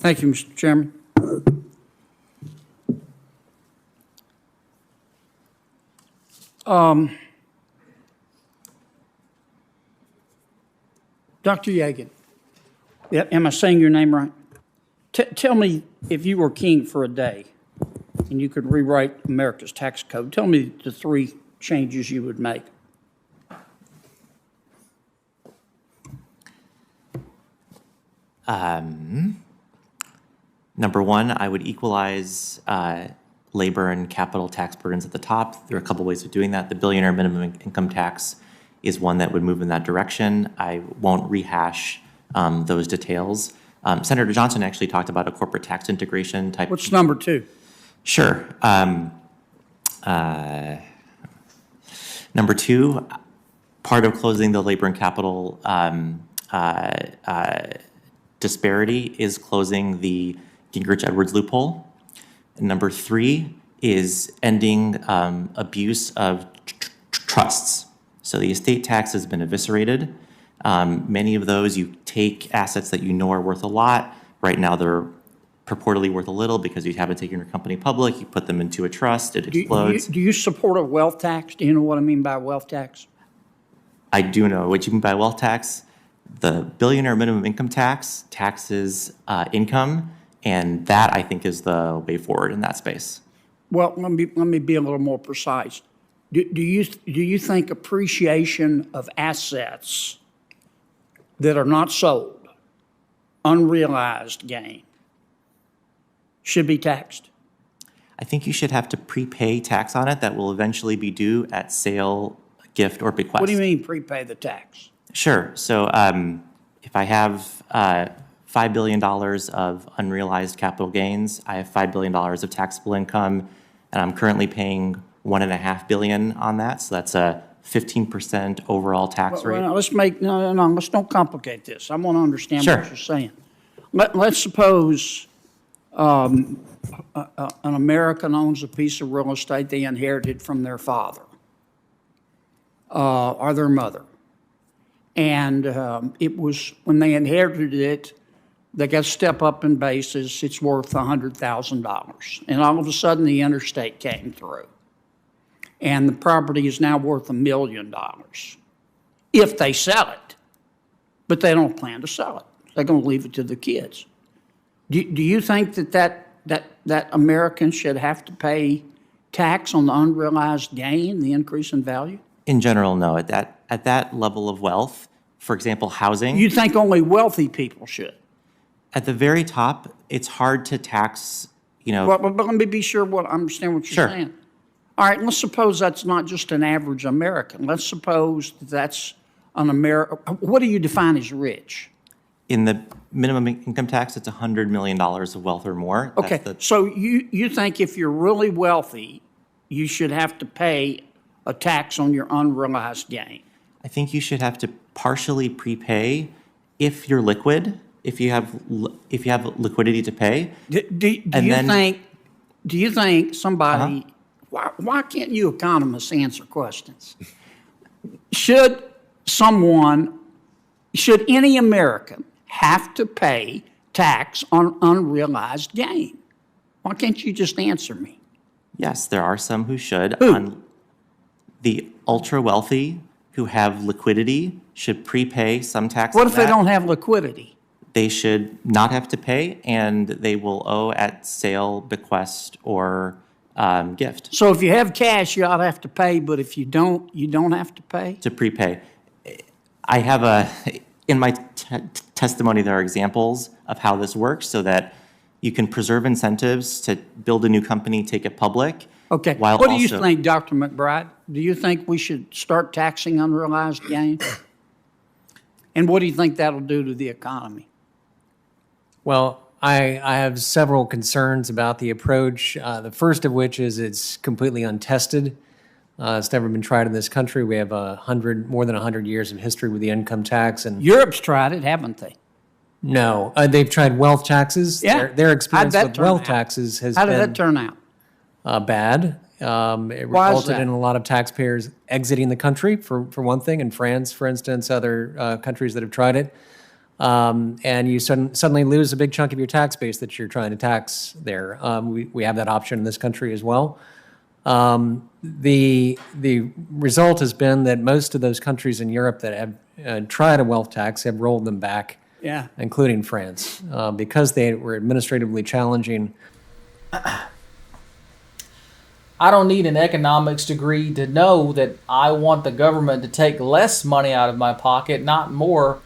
Thank you, Mr. Chairman. Dr. Yagan, am I saying your name right? Tell me, if you were king for a day and you could rewrite America's tax code, tell me the 3 changes you would make. Number one, I would equalize labor and capital tax burdens at the top. There are a couple ways of doing that. The billionaire minimum income tax is one that would move in that direction. I won't rehash those details. Senator Johnson actually talked about a corporate tax integration type. What's number 2? Sure. Number 2, part of closing the labor and capital disparity is closing the Gingrich-Edwards loophole. And number 3 is ending abuse of trusts. So the estate tax has been eviscerated. Many of those, you take assets that you know are worth a lot. Right now they're purportedly worth a little because you haven't taken your company public. You put them into a trust, it explodes. Do you support a wealth tax? Do you know what I mean by wealth tax? I do know what you mean by wealth tax. The billionaire minimum income tax taxes income, and that I think is the way forward in that space. Well, let me be a little more precise. Do you think appreciation of assets that are not sold, unrealized gain, should be taxed? I think you should have to prepay tax on it that will eventually be due at sale, gift, or bequest. What do you mean prepay the tax? Sure. So if I have $5 billion of unrealized capital gains, I have $5 billion of taxable income, and I'm currently paying $1.5 billion on that. So that's a 15% overall tax rate. Well, let's don't complicate this. I want to understand Sure. what you're saying. Let's suppose an American owns a piece of real estate they inherited from their father or their mother. And it was, when they inherited it, they got to step up in basis. It's worth $100,000. And all of a sudden, the interstate came through. And the property is now worth $1 million if they sell it. But they don't plan to sell it. They're going to leave it to the kids. Do you think that Americans should have to pay tax on the unrealized gain, the increase in value? In general, no. At that level of wealth, for example, housing. You think only wealthy people should? At the very top, it's hard to tax, But let me be sure I understand what you're saying. All right, let's suppose that's not just an average American. Let's suppose that's an American. What do you define as rich? In the minimum income tax, it's $100 million of wealth or more. Okay, so you think if you're really wealthy, you should have to pay a tax on your unrealized gain? I think you should have to partially prepay if you're liquid, if you have liquidity to pay. Do you think somebody? Why can't you economists answer questions? Should any American have to pay tax on unrealized gain? Why can't you just answer me? Yes, there are some who should. Who? The ultra wealthy who have liquidity should prepay some tax. What if they don't have liquidity? They should not have to pay, and they will owe at sale, bequest, or gift. So if you have cash, you ought to have to pay, but if you don't have to pay? To prepay. I have in my testimony, there are examples of how this works so that you can preserve incentives to build a new company, take it public. Okay. What do you think, Dr. McBride? Do you think we should start taxing unrealized gain? And what do you think that'll do to the economy? Well, I have several concerns about the approach. The first of which is it's completely untested. It's never been tried in this country. We have more than 100 years of history with the income tax. And Europe's tried it, haven't they? No, they've tried wealth taxes. Yeah. Their experience with wealth taxes has been... How did that turn out? Bad. It resulted in a lot of taxpayers exiting the country, for one thing. In France, for instance, other countries that have tried it. and you suddenly lose a big chunk of your tax base that you're trying to tax there. We have that option in this country as well. The result has been that most of those countries in Europe that have tried a wealth tax have rolled them back, Yeah. including France, because they were administratively challenging. I don't need an economics degree to know that I want the government to take less money out of my pocket, not more.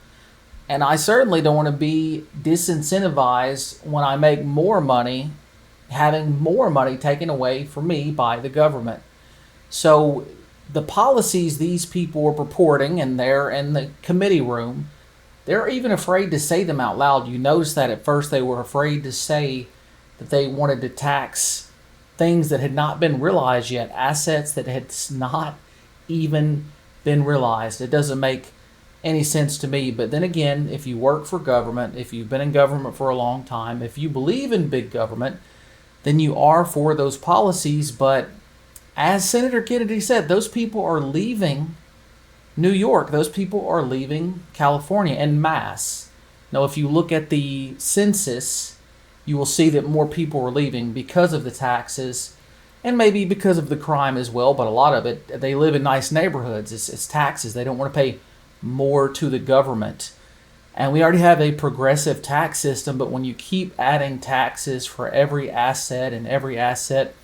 And I certainly don't want to be disincentivized when I make more money, having more money taken away from me by the government. So the policies these people are purporting, and they're in the committee room, they're even afraid to say them out loud. You notice that at first they were afraid to say that they wanted to tax things that had not been realized yet, assets that had not even been realized. It doesn't make any sense to me. But then again, if you work for government, if you've been in government for a long time, if you believe in big government, then you are for those policies. But as Senator Kennedy said, those people are leaving New York. Those people are leaving California en masse. Now, if you look at the census, you will see that more people are leaving because of the taxes and maybe because of the crime as well. But a lot of it, they live in nice neighborhoods. It's taxes. They don't want to pay more to the government. And we already have a progressive tax system, but when you keep adding taxes for every asset and every asset,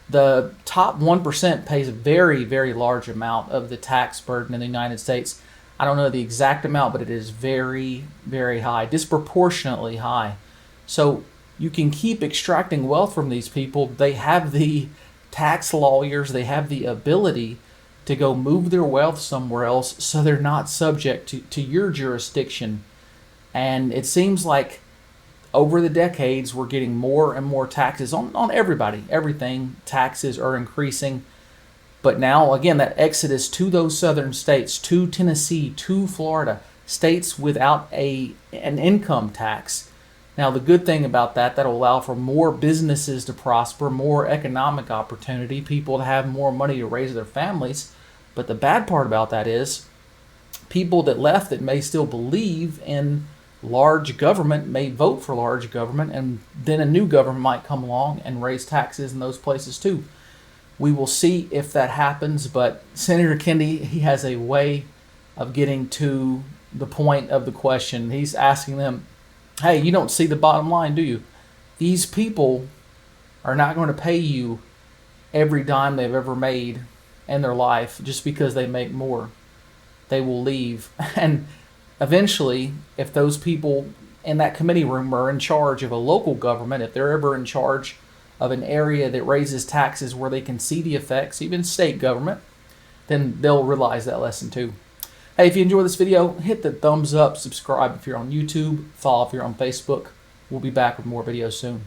the top 1% pays a very, very large amount of the tax burden in the United States. I don't know the exact amount, but it is very, very high, disproportionately high. So you can keep extracting wealth from these people. They have the tax lawyers, they have the ability to go move their wealth somewhere else so they're not subject to your jurisdiction. And it seems like over the decades, we're getting more and more taxes on everybody. Everything, taxes are increasing. But now, again, that exodus to those southern states, to Tennessee, to Florida, states without an income tax. Now, the good thing about that, that'll allow for more businesses to prosper, more economic opportunity, people to have more money to raise their families. But the bad part about that is people that left that may still believe in large government may vote for large government, and then a new government might come along and raise taxes in those places too. We will see if that happens, but Senator Kennedy, he has a way of getting to the point of the question. He's asking them, hey, you don't see the bottom line, do you? These people are not going to pay you every dime they've ever made in their life just because they make more. They will leave. And eventually, if those people in that committee room are in charge of a local government, if they're ever in charge of an area that raises taxes where they can see the effects, even state government, then they'll realize that lesson too. Hey, if you enjoyed this video, hit the thumbs up, subscribe if you're on YouTube, follow if you're on Facebook. We'll be back with more videos soon.